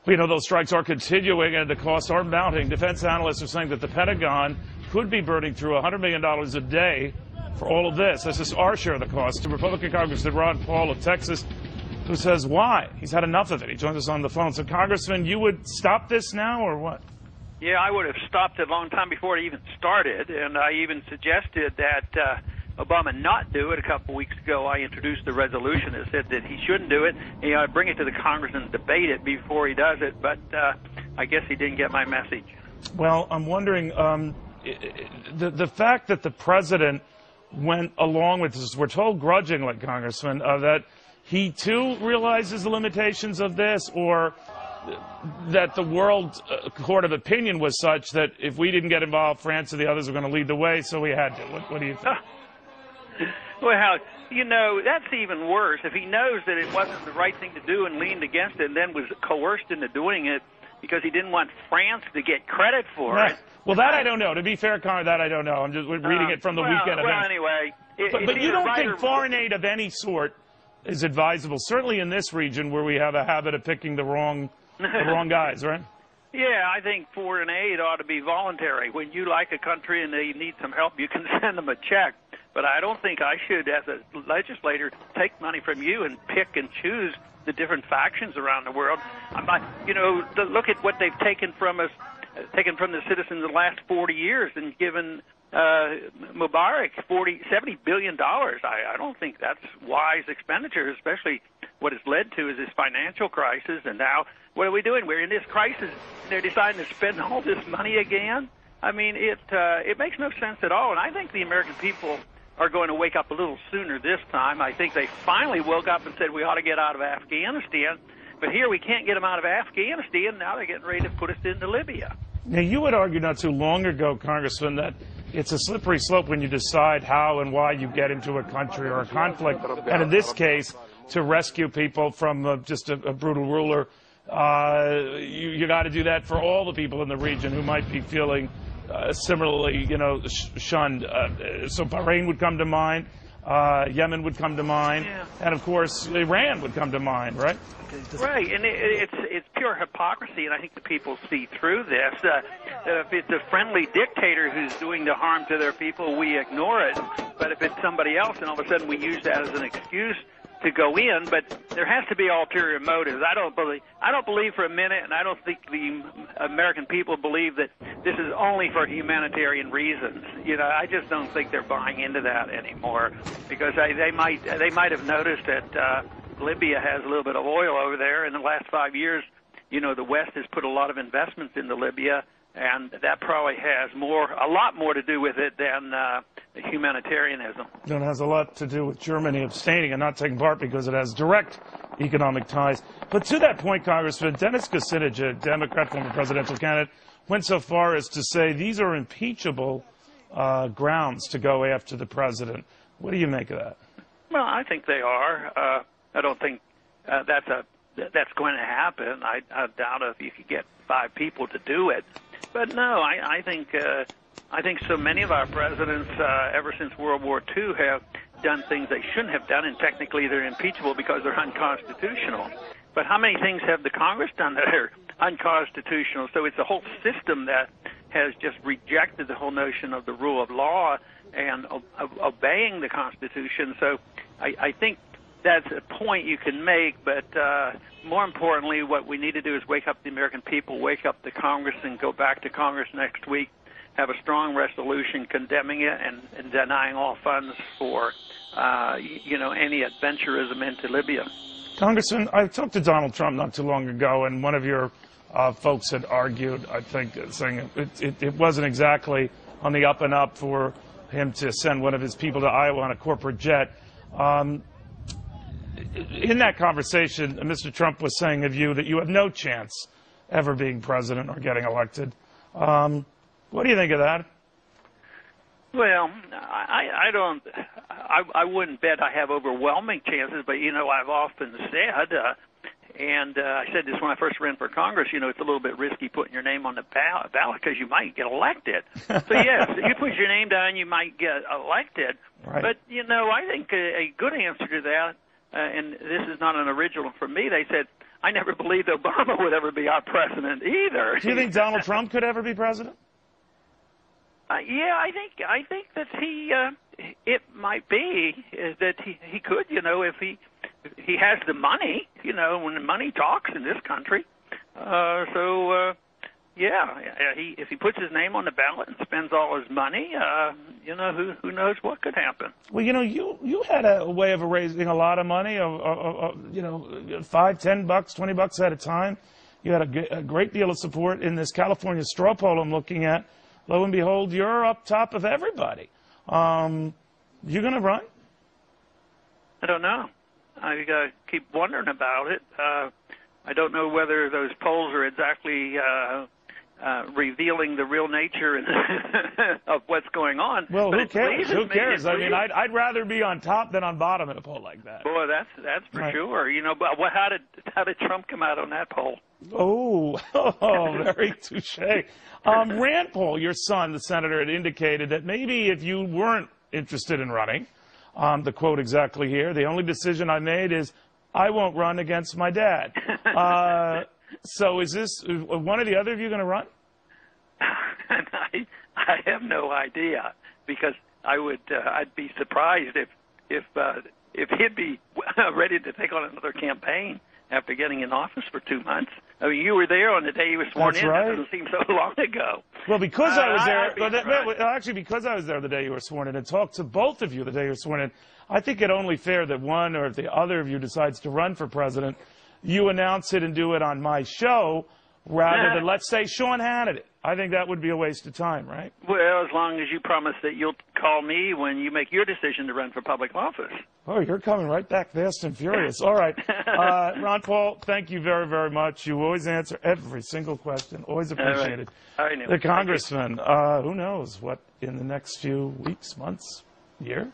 We know those strikes are continuing and the costs are mounting. Defense analysts are saying that the Pentagon could be burning through $100 million a day for all of this. This is our share of the cost. Republican Congressman Ron Paul of Texas, who says why? He's had enough of it. He joins us on the phone. So, Congressman, you would stop this now or what? Yeah, I would have stopped it a long time before it even started, and I even suggested that Obama not do it. A couple weeks ago, I introduced a resolution that said that he shouldn't do it. He ought to bring it to the Congress and debate it before he does it, but I guess he didn't get my message. Well, I'm wondering, the fact that the president went along with this, we're told grudgingly, Congressman, that he too realizes the limitations of this, or that the world court of opinion was such that if we didn't get involved, France or the others were going to lead the way, so we had to. What do you think? Well, you know, that's even worse. If he knows that it wasn't the right thing to do and leaned against it and then was coerced into doing it because he didn't want France to get credit for it. Well, that I don't know. To be fair, Conor, that I don't know. I'm just reading it from the weekend event. Well, anyway. But you don't think foreign aid of any sort is advisable, certainly in this region where we have a habit of picking the wrong guys, right? Yeah, I think foreign aid ought to be voluntary. When you like a country and they need some help, you can send them a check. But I don't think I should, as a legislator, take money from you and pick and choose the different factions around the world. Look at what they've taken from us, taken from the citizens in the last 40 years and given Mubarak $70 billion. I don't think that's wise expenditure, especially what it's led to is this financial crisis. And now what are we doing? We're in this crisis. They're deciding to spend all this money again. I mean, it makes no sense at all. And I think the American people are going to wake up a little sooner this time. I think they finally woke up and said we ought to get out of Afghanistan. But here we can't get them out of Afghanistan. Now they're getting ready to put us into Libya. Now, you had argued not too long ago, Congressman, that it's a slippery slope when you decide how and why you get into a country or a conflict. And in this case, to rescue people from just a brutal ruler, you got to do that for all the people in the region who might be feeling similarly, shunned. So Bahrain would come to mind, Yemen would come to mind, and of course Iran would come to mind, right? Right, and it's pure hypocrisy, and I think the people see through this. If it's a friendly dictator who's doing the harm to their people, we ignore it. But if it's somebody else, and all of a sudden we use that as an excuse to go in, but there has to be ulterior motives. I don't believe for a minute, and I don't think the American people believe that this is only for humanitarian reasons. I just don't think they're buying into that anymore, because they might have noticed that Libya has a little bit of oil over there. In the last 5 years, the West has put a lot of investments into Libya, and that probably has a lot more to do with it than humanitarianism. It has a lot to do with Germany abstaining and not taking part because it has direct economic ties. But to that point, Congressman, Dennis Kucinich, a Democrat former presidential candidate, went so far as to say these are impeachable grounds to go after the president. What do you make of that? Well, I think they are. I don't think that's going to happen. I doubt if you could get 5 people to do it. But no, I think so many of our presidents ever since World War II have done things they shouldn't have done, and technically they're impeachable because they're unconstitutional. But how many things have the Congress done that are unconstitutional? So it's a whole system that has just rejected the whole notion of the rule of law and obeying the Constitution. So I think that's a point you can make, but more importantly, what we need to do is wake up the American people, wake up the Congress, and go back to Congress next week, have a strong resolution condemning it and denying all funds for, any adventurism into Libya. Congressman, I talked to Donald Trump not too long ago, and one of your folks had argued, I think, saying it wasn't exactly on the up and up for him to send one of his people to Iowa on a corporate jet. In that conversation, Mr. Trump was saying of you that you have no chance ever being president or getting elected. What do you think of that? Well, I wouldn't bet I have overwhelming chances, but, I've often said, and I said this when I first ran for Congress, it's a little bit risky putting your name on the ballot because you might get elected. So, yes, if you put your name down, you might get elected. Right. But, I think a good answer to that, and this is not an original from me, they said, I never believed Obama would ever be our president either. Do you think Donald Trump could ever be president? Yeah, I think that it might be that he could, if he has the money, when the money talks in this country. If he puts his name on the ballot and spends all his money, who knows what could happen. Well, you had a way of raising a lot of money, $5, $10, $20 at a time. You had a great deal of support in this California straw poll I'm looking at. Lo and behold, you're up top of everybody. You going to run? I don't know. I keep wondering about it. I don't know whether those polls are exactly revealing the real nature of what's going on. Well, but who cares? Who cares? I mean, I'd I'd rather be on top than on bottom in a poll like that. Boy, that's for sure. But how did Trump come out on that poll? Oh, very touche. Rand Paul, your son, the senator, had indicated that maybe if you weren't interested in running, the quote exactly here, the only decision I made is I won't run against my dad. So is one or the other of you going to run? I have no idea, because I'd be surprised if he'd be ready to take on another campaign after getting in office for 2 months. I mean, you were there on the day he was sworn in. Right. That doesn't seem so long ago. Well, because I was there, actually, because I was there the day you were sworn in and talked to both of you the day you were sworn in, I think it only fair that one or the other of you decides to run for president, you announce it and do it on my show rather than, let's say, Sean Hannity. I think that would be a waste of time, right? Well, as long as you promise that you'll call me when you make your decision to run for public office. Oh, you're coming right back fast and furious. All right. Ron Paul, thank you very, very much. You always answer every single question. Always appreciated. All right, Neil. The congressman, who knows what in the next few weeks, months, year?